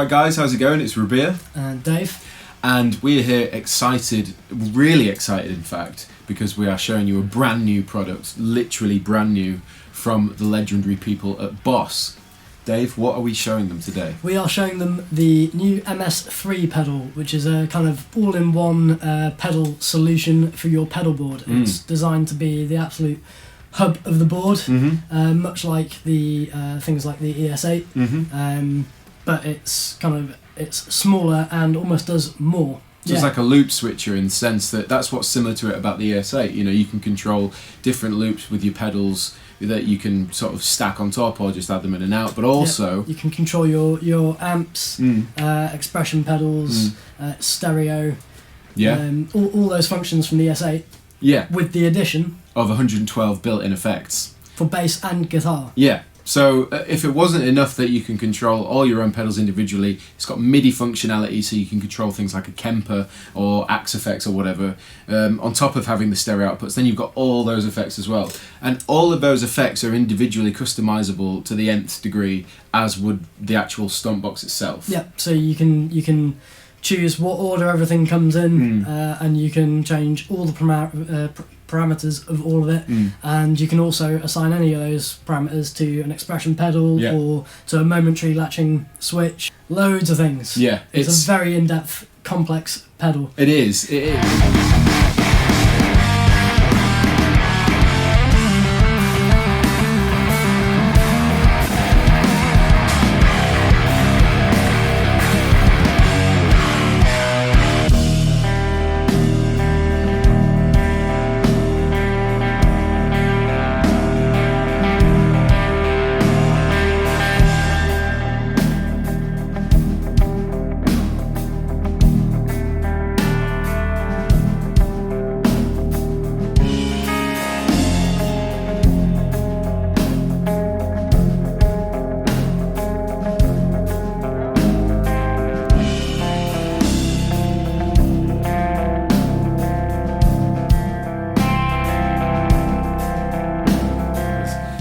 Alright guys, how's it going? It's Rabea. And Dave. And we're here excited, really excited in fact, because we are showing you a brand new product, literally brand new, from the legendary people at Boss. Dave, what are we showing them today? We are showing them the new MS-3 pedal, which is a kind of all-in-one pedal solution for your pedal board. It's designed to be the absolute hub of the board, much like the things like the ES8, but it's smaller and almost does more. So it's like a loop switcher in the sense that that's what's similar to it about the ES8. You know, you can control different loops with your pedals that you can sort of stack on top or just add them in and out, but also you can control your amps, expression pedals, stereo, all those functions from the ES8. Yeah, with the addition of 112 built-in effects for bass and guitar. Yeah. So if it wasn't enough that you can control all your own pedals individually, it's got MIDI functionality, so you can control things like a Kemper or Axe effects or whatever, on top of having the stereo outputs. Then you've got all those effects as well. And all of those effects are individually customizable to the nth degree, as would the actual stomp box itself. Yeah, so you can choose what order everything comes in, and you can change all the parameters of all of it, and you can also assign any of those parameters to an expression pedal or to a momentary latching switch. Loads of things. Yeah, it's a very in-depth, complex pedal. It is. It is.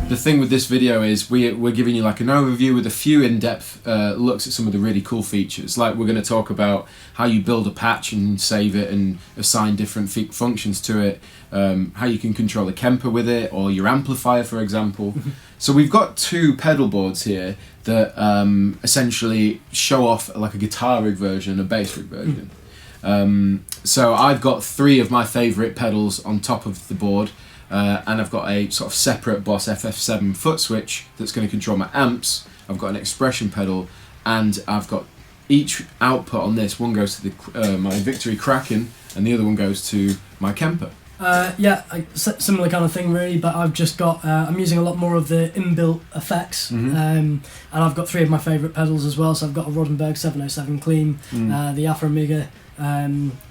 The thing with this video is we're giving you like an overview with a few in-depth looks at some of the really cool features. Like we're going to talk about how you build a patch and save it and assign different functions to it, how you can control a Kemper with it or your amplifier, for example. So we've got two pedal boards here that essentially show off like a guitar rig version and a bass rig version. So I've got three of my favourite pedals on top of the board. And I've got a sort of separate Boss FF7 foot switch that's going to control my amps. I've got an expression pedal, and I've got each output on this. One goes to the my Victory Kraken, and the other one goes to my Kemper. Similar kind of thing really, but I've just got I'm using a lot more of the inbuilt effects, and I've got three of my favourite pedals as well. So I've got a Rodenberg 707 Clean, the Alpha Omega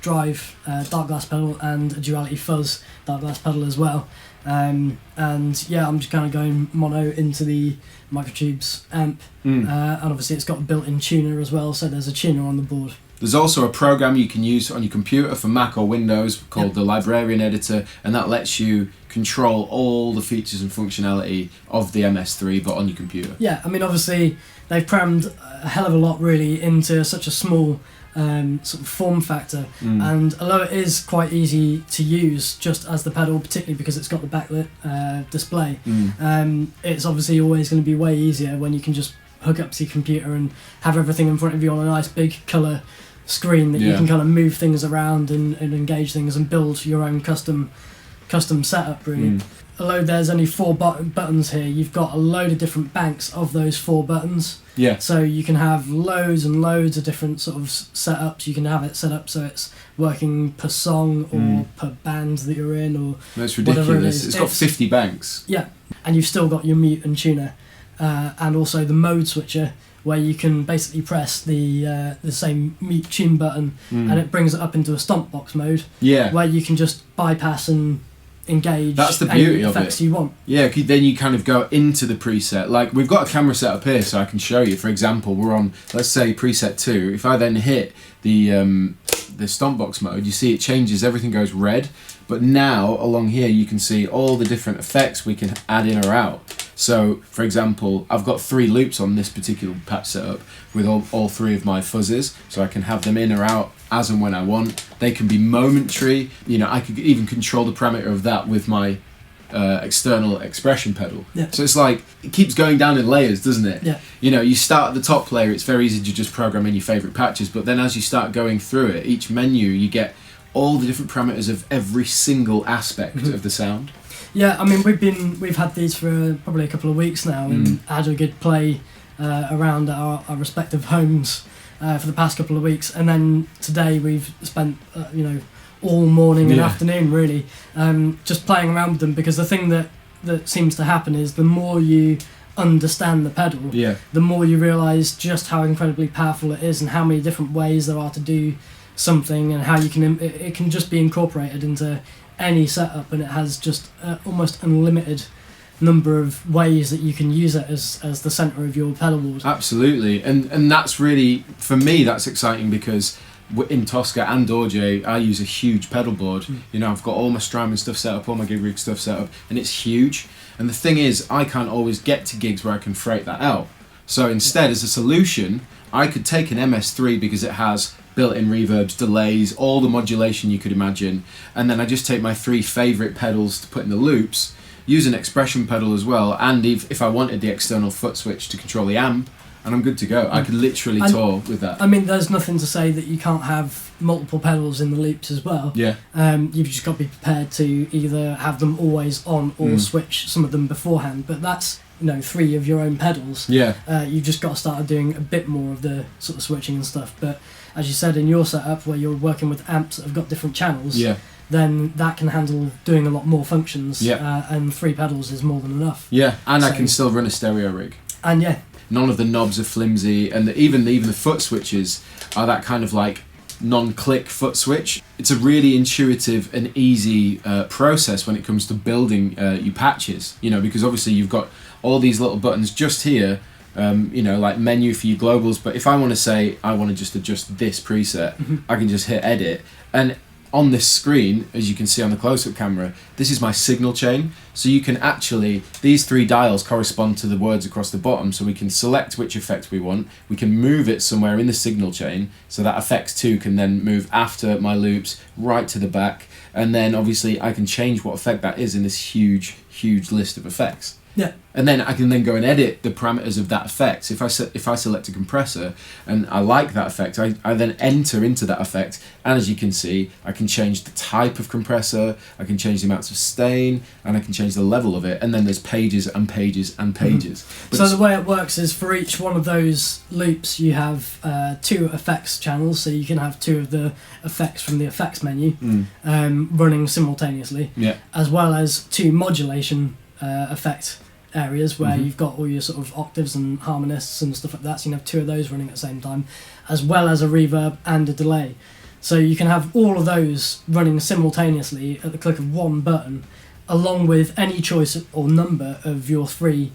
Drive dark glass pedal, and a Duality Fuzz dark glass pedal as well, and yeah, I'm just kind of going mono into the Microtubes amp, and obviously it's got a built-in tuner as well, so there's a tuner on the board. There's also a program you can use on your computer for Mac or Windows called the Librarian Editor, and that lets you control all the features and functionality of the MS-3 but on your computer. Yeah, I mean obviously they've crammed a hell of a lot really into such a small sort of form factor, and although it is quite easy to use just as the pedal, particularly because it's got the backlit display, it's obviously always going to be way easier when you can just hook up to your computer and have everything in front of you on a nice big colour screen that you can kind of move things around and engage things and build your own custom setup really. Although there's only 4 buttons here, you've got a load of different banks of those 4 buttons. Yeah. So you can have loads and loads of different sort of setups. You can have it set up so it's working per song or per band that you're in, or that's ridiculous. It's got 50 banks. Yeah, and you've still got your mute and tuner, and also the mode switcher, where you can basically press the same mute tune button, and it brings it up into a stomp box mode. Yeah. Where you can just bypass and engage. That's the beauty any of effects it. You want. Yeah, then you kind of go into the preset. Like we've got a camera set up here, so I can show you. For example, we're on, let's say, preset 2. If I then hit the stomp box mode, you see it changes. Everything goes red. But now along here, you can see all the different effects we can add in or out. So, for example, I've got 3 loops on this particular patch setup with all 3 of my fuzzes, so I can have them in or out as and when I want. They can be momentary. You know, I could even control the parameter of that with my external expression pedal. Yeah. So it's like, it keeps going down in layers, doesn't it? Yeah. You know, you start at the top layer, it's very easy to just program in your favourite patches, but then as you start going through it, each menu, you get all the different parameters of every single aspect of the sound. Yeah, I mean, we've had these for probably a couple of weeks now, and had a good play around our respective homes for the past couple of weeks, and then today we've spent all morning and afternoon really just playing around with them, because the thing that seems to happen is the more you understand the pedal, the more you realise just how incredibly powerful it is and how many different ways there are to do something, and how you can it can just be incorporated into any setup, and it has just almost unlimited number of ways that you can use it as the centre of your pedal board. Absolutely, and that's really, for me, that's exciting, because in Toska and Dorje, I use a huge pedal board. You know, I've got all my Strymon stuff set up, all my gig rig stuff set up, and it's huge. And the thing is, I can't always get to gigs where I can freight that out. So instead, as a solution, I could take an MS-3, because it has built-in reverbs, delays, all the modulation you could imagine, and then I just take my 3 favourite pedals to put in the loops, use an expression pedal as well, and if I wanted the external foot switch to control the amp, and I'm good to go. I could literally tour with that. I mean, there's nothing to say that you can't have multiple pedals in the loops as well. Yeah. You've just got to be prepared to either have them always on or switch some of them beforehand, but that's 3 of your own pedals. Yeah. You've just got to start doing a bit more of the sort of switching and stuff. But as you said, in your setup where you're working with amps that have got different channels, then that can handle doing a lot more functions. And 3 pedals is more than enough. Yeah, and I can still run a stereo rig. And none of the knobs are flimsy, and even the foot switches are that kind of like non-click foot switch. It's a really intuitive and easy process when it comes to building your patches, because obviously you've got all these little buttons just here, like menu for your globals, but if I want to say I want to just adjust this preset, I can just hit edit, and on this screen, as you can see on the close-up camera, this is my signal chain. So you can actually, these 3 dials correspond to the words across the bottom, so we can select which effect we want. We can move it somewhere in the signal chain, so that effects 2 can then move after my loops right to the back. And then obviously I can change what effect that is in this huge, huge list of effects. Yeah. And then I can then go and edit the parameters of that effect. So if I select a compressor and I like that effect, I then enter into that effect, and as you can see, I can change the type of compressor, I can change the amounts of stain, and I can change the level of it, and then there's pages and pages and pages. So the way it works is for each one of those loops you have 2 effects channels, so you can have 2 of the effects from the effects menu running simultaneously, as well as 2 modulation effect areas where you've got all your sort of octaves and harmonists and stuff like that, so you can have 2 of those running at the same time, as well as a reverb and a delay. So you can have all of those running simultaneously at the click of 1 button, along with any choice or number of your 3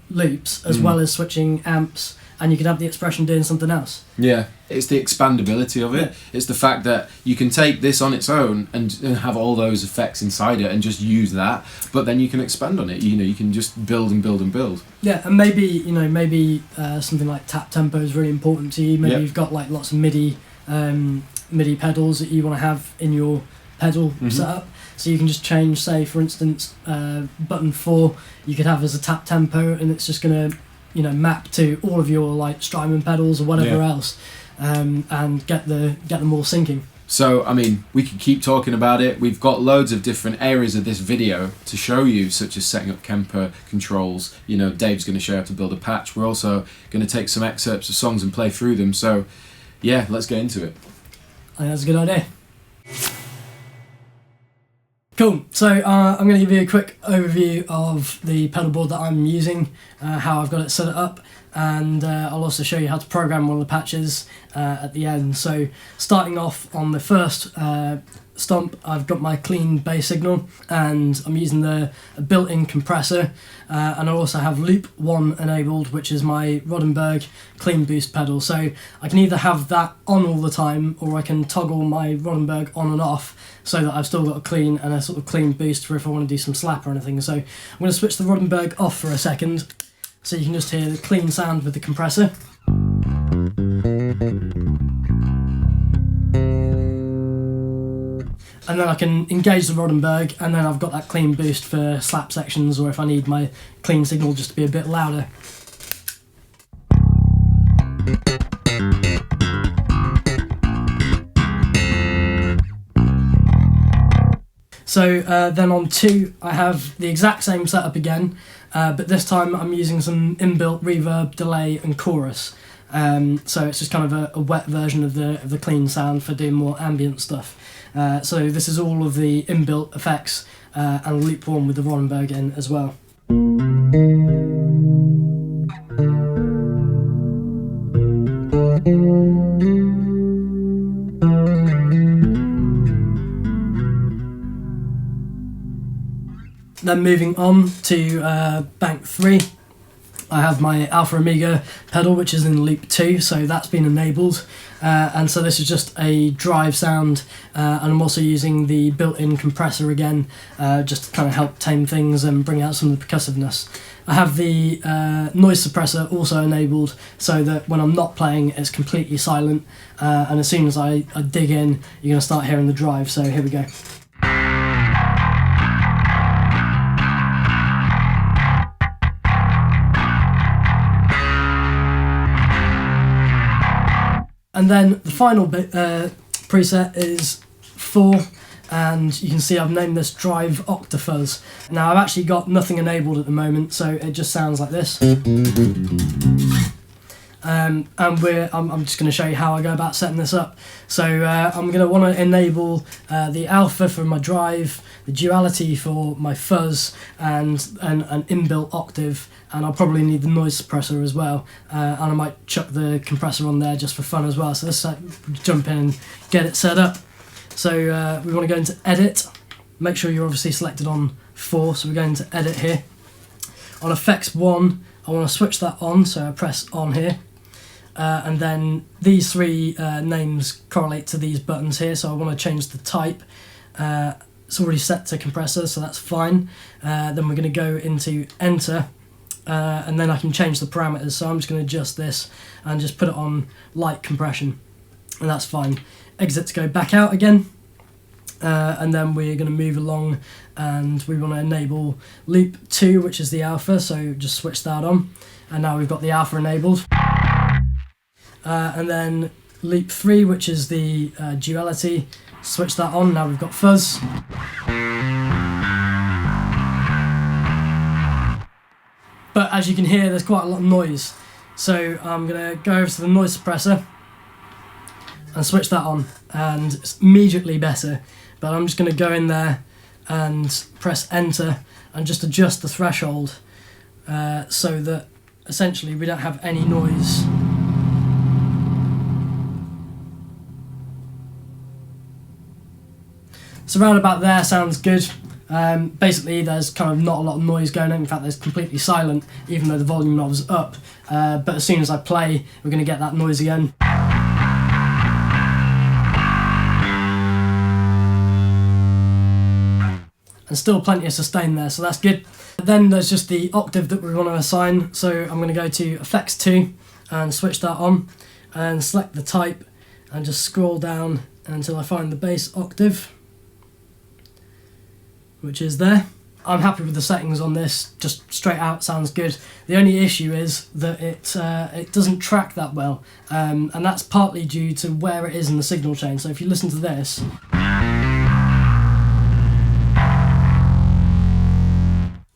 loops, as well as switching amps, and you could have the expression doing something else. Yeah, it's the expandability of it. It's the fact that you can take this on its own and have all those effects inside it and just use that, but then you can expand on it. You can just build and build and build. Yeah, and maybe something like tap tempo is really important to you. Maybe you've got like lots of MIDI pedals that you want to have in your pedal setup. So you can just change, say for instance, button 4 you could have as a tap tempo, and it's just going to map to all of your like Strymon pedals or whatever else, and get them all syncing. So I mean, we could keep talking about it. We've got loads of different areas of this video to show you, such as setting up Kemper controls. Dave's going to show you how to build a patch. We're also going to take some excerpts of songs and play through them. So yeah, let's get into it. I think that's a good idea. Cool, so I'm going to give you a quick overview of the pedal board that I'm using, how I've got it set up, and I'll also show you how to program one of the patches at the end. So starting off on the first stomp, I've got my clean bass signal, and I'm using a built-in compressor, and I also have loop 1 enabled, which is my Rodenberg clean boost pedal. So I can either have that on all the time, or I can toggle my Rodenberg on and off so that I've still got a clean and a sort of clean boost for if I want to do some slap or anything. So I'm going to switch the Rodenberg off for a second so you can just hear the clean sound with the compressor. And then I can engage the Rodenberg, and then I've got that clean boost for slap sections, or if I need my clean signal just to be a bit louder. So then on 2, I have the exact same setup again, but this time I'm using some inbuilt reverb, delay and chorus. So it's just kind of a wet version of the clean sound for doing more ambient stuff. So this is all of the inbuilt effects and loop 1 with the Rodenberg in as well. Then moving on to bank 3, I have my Alpha Omega pedal, which is in loop 2, so that's been enabled. And so this is just a drive sound, and I'm also using the built-in compressor again, just to kind of help tame things and bring out some of the percussiveness. I have the noise suppressor also enabled, so that when I'm not playing it's completely silent, and as soon as I dig in, you're going to start hearing the drive, so here we go. And then the final bit, preset is 4, and you can see I've named this Drive Octafuzz. Now I've actually got nothing enabled at the moment, so it just sounds like this. And I'm just going to show you how I go about setting this up. So I'm going to want to enable the alpha for my drive, the duality for my fuzz, and an inbuilt octave, and I'll probably need the noise suppressor as well, and I might chuck the compressor on there just for fun as well. So let's jump in and get it set up. So we want to go into edit, make sure you're obviously selected on 4, so we're going to edit here. On effects 1, I want to switch that on, so I press on here. And then these 3 names correlate to these buttons here, so I want to change the type. It's already set to compressor, so that's fine. Then we're going to go into enter, and then I can change the parameters, so I'm just going to adjust this and just put it on light compression, and that's fine. Exit to go back out again, and then we're going to move along, and we want to enable loop 2, which is the alpha, so just switch that on, and now we've got the alpha enabled. And then loop 3, which is the duality, switch that on, now we've got fuzz. But as you can hear, there's quite a lot of noise, so I'm going to go over to the noise suppressor and switch that on, and it's immediately better. But I'm just going to go in there and press enter and just adjust the threshold so that essentially we don't have any noise. So around about there sounds good. Basically there's kind of not a lot of noise going on, in fact there's completely silent even though the volume knob's up, but as soon as I play we're going to get that noise again. And still plenty of sustain there, so that's good. Then there's just the octave that we want to assign, so I'm going to go to effects 2 and switch that on and select the type and just scroll down until I find the bass octave, which is there. I'm happy with the settings on this, just straight out sounds good. The only issue is that it doesn't track that well, and that's partly due to where it is in the signal chain. So if you listen to this,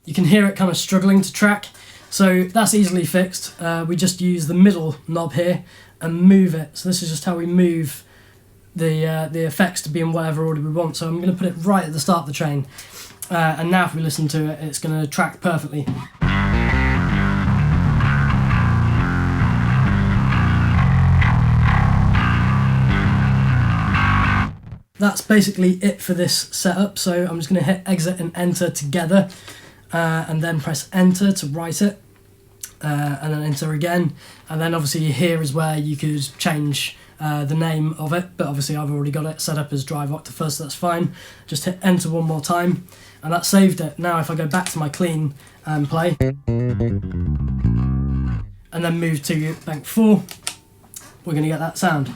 you can hear it kind of struggling to track, so that's easily fixed. We just use the middle knob here and move it. So this is just how we move the effects to be in whatever order we want. So I'm going to put it right at the start of the train, and now if we listen to it, it's going to track perfectly. that's basically it for this setup. So I'm just going to hit exit and enter together, and then press enter to write it, and then enter again. And then obviously here is where you could change the name of it, but obviously I've already got it set up as Drive Octopus, so that's fine. Just hit enter one more time, and that saved it. Now if I go back to my clean and play, and then move to bank 4, we're going to get that sound.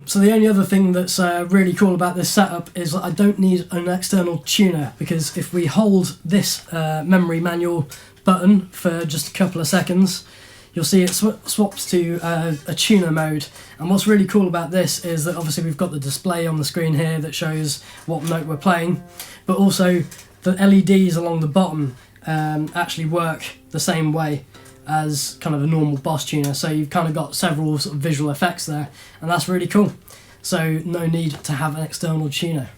So the only other thing that's really cool about this setup is that I don't need an external tuner, because if we hold this memory manual button for just a couple of seconds, you'll see it swaps to a tuner mode. And what's really cool about this is that obviously we've got the display on the screen here that shows what note we're playing, but also the LEDs along the bottom actually work the same way as kind of a normal Boss tuner, so you've kind of got several sort of visual effects there, and that's really cool. So no need to have an external tuner.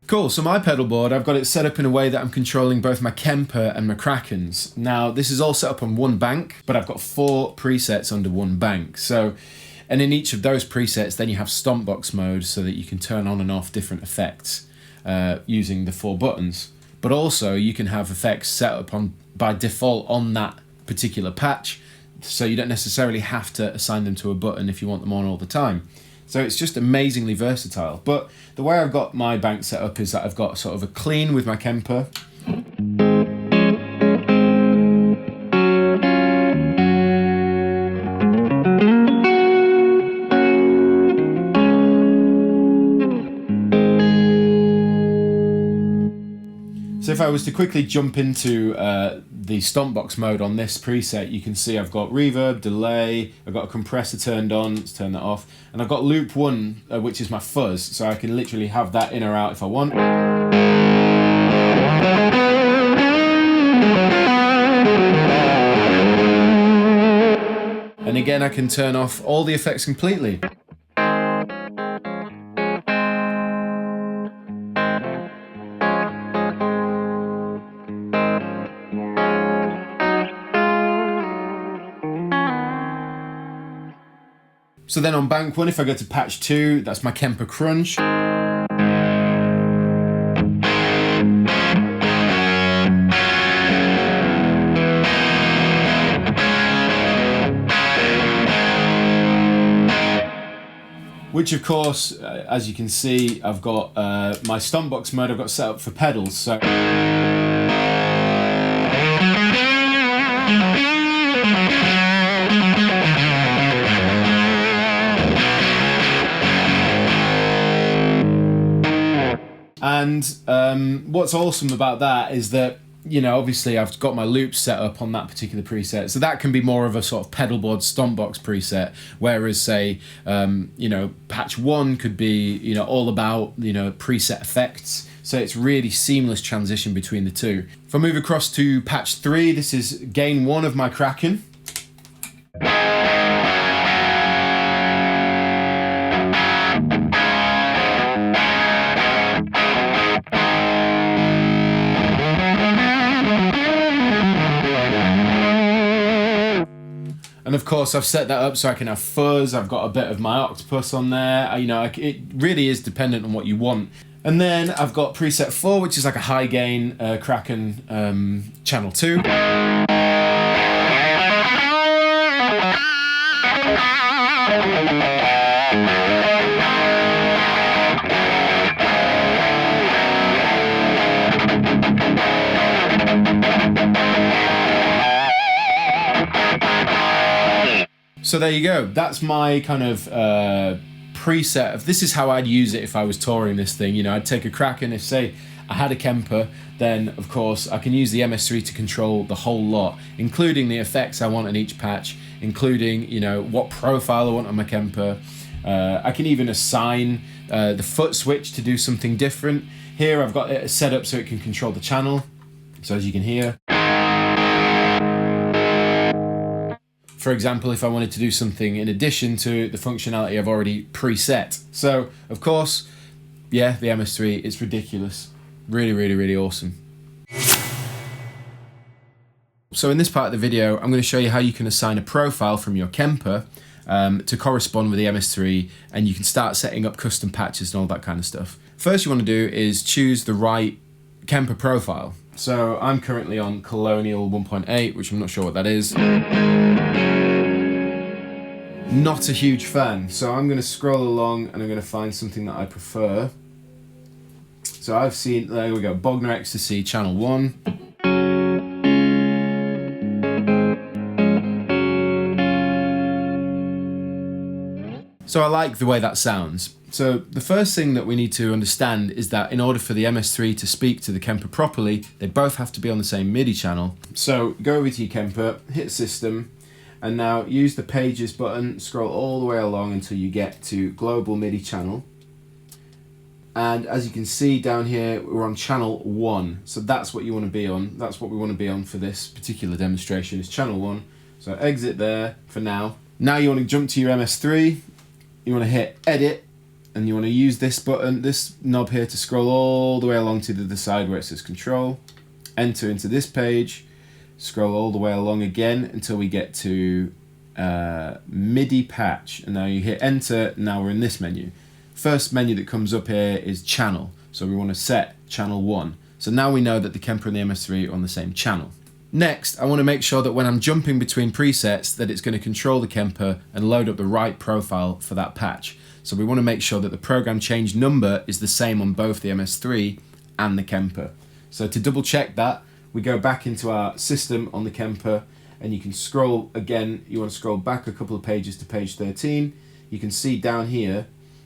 Cool, so my pedal board, I've got it set up in a way that I'm controlling both my Kemper and my Krakens. Now this is all set up on one bank, but I've got 4 presets under one bank. So, and in each of those presets then you have Stompbox mode, so that you can turn on and off different effects using the 4 buttons. But also you can have effects set up on by default on that particular patch, so you don't necessarily have to assign them to a button if you want them on all the time. So it's just amazingly versatile. But the way I've got my bank set up is that I've got sort of a clean with my Kemper. So if I was to quickly jump into the Stompbox mode on this preset, you can see I've got reverb, delay, I've got a compressor turned on, let's turn that off, and I've got loop 1, which is my fuzz, so I can literally have that in or out if I want. And again, I can turn off all the effects completely. So then on bank 1, if I go to patch 2, that's my Kemper Crunch. Which of course, as you can see, I've got my Stompbox mode I've got set up for pedals. So and what's awesome about that is that, you know, obviously I've got my loops set up on that particular preset, so that can be more of a sort of Pedalboard Stompbox preset, whereas say, you know, patch 1 could be, you know, all about, you know, preset effects, so it's really seamless transition between the two. If I move across to patch 3, this is gain 1 of my Kraken. And of course I've set that up so I can have fuzz, I've got a bit of my octopus on there, you know, it really is dependent on what you want. And then I've got preset 4, which is like a high gain Kraken channel 2. So there you go, that's my kind of preset of, this is how I'd use it if I was touring this thing. You know, I'd take a Kraken, if say I had a Kemper, then of course I can use the MS-3 to control the whole lot, including the effects I want on each patch, including, you know, what profile I want on my Kemper. I can even assign the foot switch to do something different. Here I've got it set up so it can control the channel, so as you can hear. For example, if I wanted to do something in addition to the functionality I've already preset. So, of course, yeah, the MS-3, it's ridiculous. Really, really, really awesome. So in this part of the video, I'm going to show you how you can assign a profile from your Kemper to correspond with the MS-3, and you can start setting up custom patches and all that kind of stuff. First you want to do is choose the right Kemper profile. So I'm currently on Colonial 1.8, which I'm not sure what that is. Not a huge fan, so I'm going to scroll along and I'm going to find something that I prefer. So I've seen, there we go, Bogner Ecstasy Channel 1. So I like the way that sounds. So the first thing that we need to understand is that in order for the MS-3 to speak to the Kemper properly, they both have to be on the same MIDI channel. So go over to your Kemper, hit System, and now use the Pages button, scroll all the way along until you get to Global MIDI channel. And as you can see down here, we're on channel 1. So that's what you want to be on. That's what we want to be on for this particular demonstration, is channel 1. So exit there for now. Now you want to jump to your MS-3. You want to hit Edit, and you want to use this button, this knob here, to scroll all the way along to the side where it says Control. Enter into this page, scroll all the way along again until we get to MIDI patch, and now you hit Enter. Now we're in this menu. First menu that comes up here is Channel, so we want to set channel 1. So now we know that the Kemper and the MS-3 are on the same channel. Next, I want to make sure that when I'm jumping between presets that it's going to control the Kemper and load up the right profile for that patch. So we want to make sure that the program change number is the same on both the MS-3 and the Kemper. So to double check that, we go back into our system on the Kemper, and you can scroll again. You want to scroll back a couple of pages to page 13. You can see down here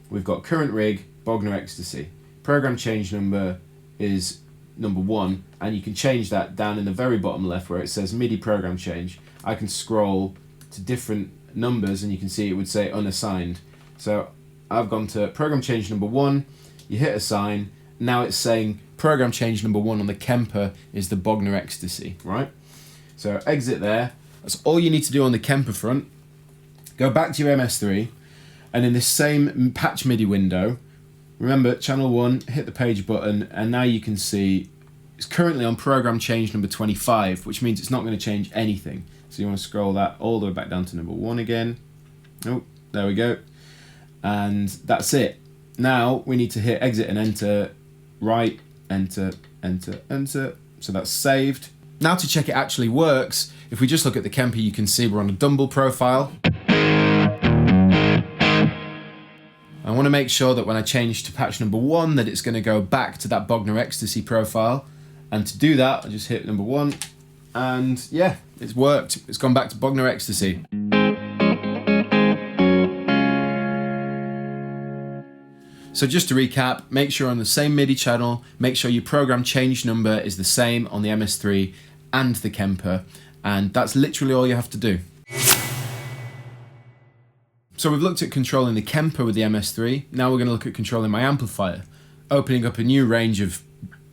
we've got current rig, Bogner Ecstasy. Program change number is number 1, and you can change that down in the very bottom left where it says MIDI program change. I can scroll to different numbers and you can see it would say unassigned. So I've gone to program change number 1, you hit assign, now it's saying program change number 1 on the Kemper is the Bogner Ecstasy, right? So exit there. That's all you need to do on the Kemper front. Go back to your MS-3, and in this same patch MIDI window, remember, channel 1, hit the page button, and now you can see it's currently on program change number 25, which means it's not going to change anything. So you want to scroll that all the way back down to number 1 again. Oh, there we go. And that's it. Now we need to hit exit and enter, right, enter, enter, enter. So that's saved. Now to check it actually works, if we just look at the Kemper, you can see we're on a Dumble profile. I want to make sure that when I change to patch number 1 that it's going to go back to that Bogner Ecstasy profile, and to do that I just hit number 1, and yeah, it's worked. It's gone back to Bogner Ecstasy. So just to recap, make sure you're on the same MIDI channel, make sure your program change number is the same on the MS-3 and the Kemper, and that's literally all you have to do. So we've looked at controlling the Kemper with the MS-3, now we're going to look at controlling my amplifier, opening up a new range of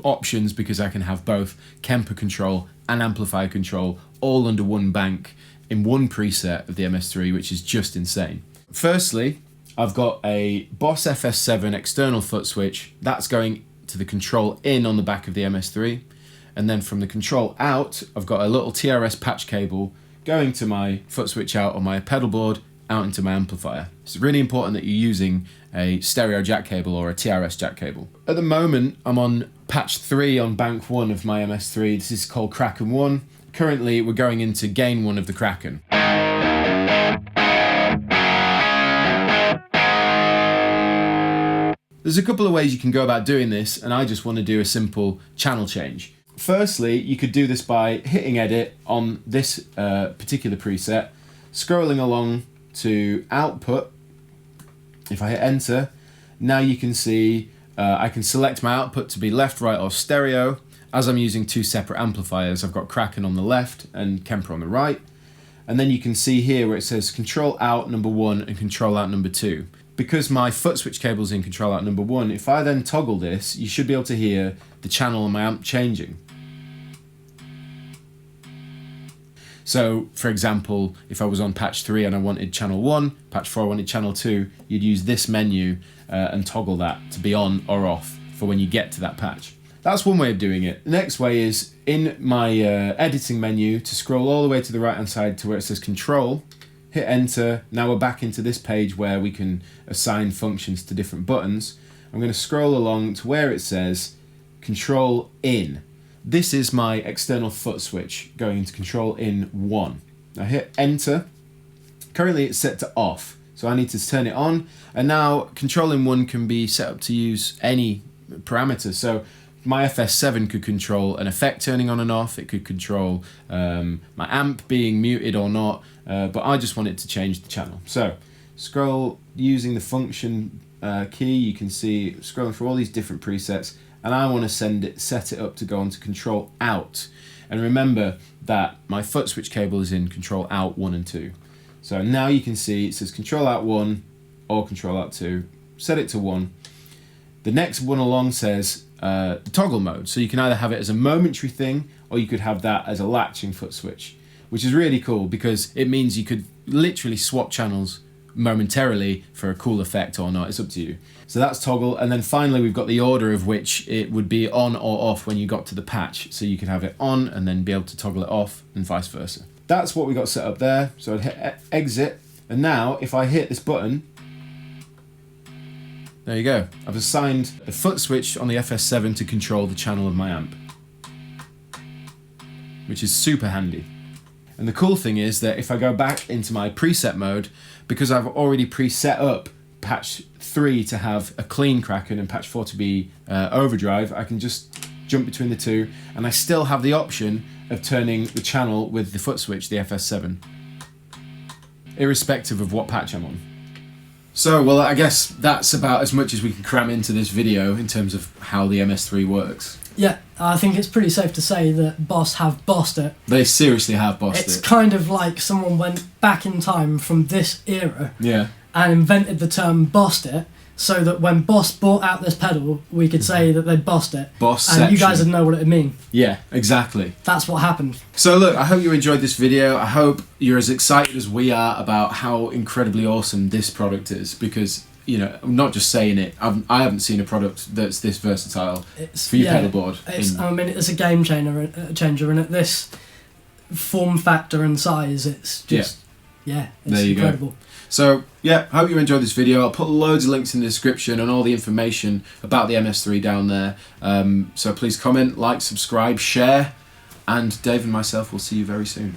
options because I can have both Kemper control and amplifier control all under one bank in one preset of the MS-3, which is just insane. Firstly, I've got a Boss FS7 external foot switch, that's going to the control in on the back of the MS-3, and then from the control out, I've got a little TRS patch cable going to my foot switch out on my pedalboard, out into my amplifier. It's really important that you're using a stereo jack cable or a TRS jack cable. At the moment, I'm on patch 3 on bank 1 of my MS-3. This is called Kraken 1. Currently, we're going into gain 1 of the Kraken. There's a couple of ways you can go about doing this, and I just want to do a simple channel change. Firstly, you could do this by hitting edit on this particular preset, scrolling along to output. If I hit enter, now you can see I can select my output to be left, right or stereo. As I'm using 2 separate amplifiers, I've got Kraken on the left and Kemper on the right. And then you can see here where it says control out number 1 and control out number 2. Because my foot switch cable's in control out number 1, if I then toggle this, you should be able to hear the channel on my amp changing. So, for example, if I was on patch 3 and I wanted channel 1, patch 4 I wanted channel 2, you'd use this menu and toggle that to be on or off for when you get to that patch. that's one way of doing it. The next way is in my editing menu to scroll all the way to the right hand side to where it says Control, hit Enter. Now we're back into this page where we can assign functions to different buttons. I'm going to scroll along to where it says Control In. This is my external foot switch going into Control In 1. Now hit Enter. Currently it's set to off, so I need to turn it on. And now Control In 1 can be set up to use any parameter. So my FS7 could control an effect turning on and off. It could control my amp being muted or not. But I just want it to change the channel. So scroll using the function key. You can see scrolling through all these different presets. And I want to set it up to go on to Control Out. And remember that my foot switch cable is in Control Out 1 and 2. So now you can see it says Control Out 1 or Control Out 2. Set it to 1. The next one along says the toggle mode. So you can either have it as a momentary thing or you could have that as a latching foot switch, which is really cool because it means you could literally swap channels momentarily for a cool effect or not. It's up to you. So that's toggle, and then finally we've got the order of which it would be on or off when you got to the patch. So you could have it on and then be able to toggle it off and vice versa. That's what we got set up there. So I'd hit exit, and now if I hit this button, there you go. I've assigned the foot switch on the FS7 to control the channel of my amp, which is super handy. And the cool thing is that if I go back into my preset mode, because I've already preset up patch 3 to have a clean Kraken and patch 4 to be overdrive, I can just jump between the two, and I still have the option of turning the channel with the foot switch, the FS7, irrespective of what patch I'm on. So, well, I guess that's about as much as we can cram into this video in terms of how the MS-3 works. Yeah, I think it's pretty safe to say that Boss have bossed it. They seriously have bossed it. It's kind of like someone went back in time from this era and invented the term bossed it, so that when Boss brought out this pedal, we could say that they bossed it. And you guys would know what it mean. Yeah, exactly. That's what happened. So look, I hope you enjoyed this video. I hope you're as excited as we are about how incredibly awesome this product is, because, you know, I'm not just saying it, I haven't seen a product that's this versatile for your pedalboard. I mean, it's a game changer, and at this form factor and size, it's just, it's there you incredible. Go. So, yeah, hope you enjoyed this video. I'll put loads of links in the description and all the information about the MS-3 down there. So please comment, like, subscribe, share, and Dave and myself will see you very soon.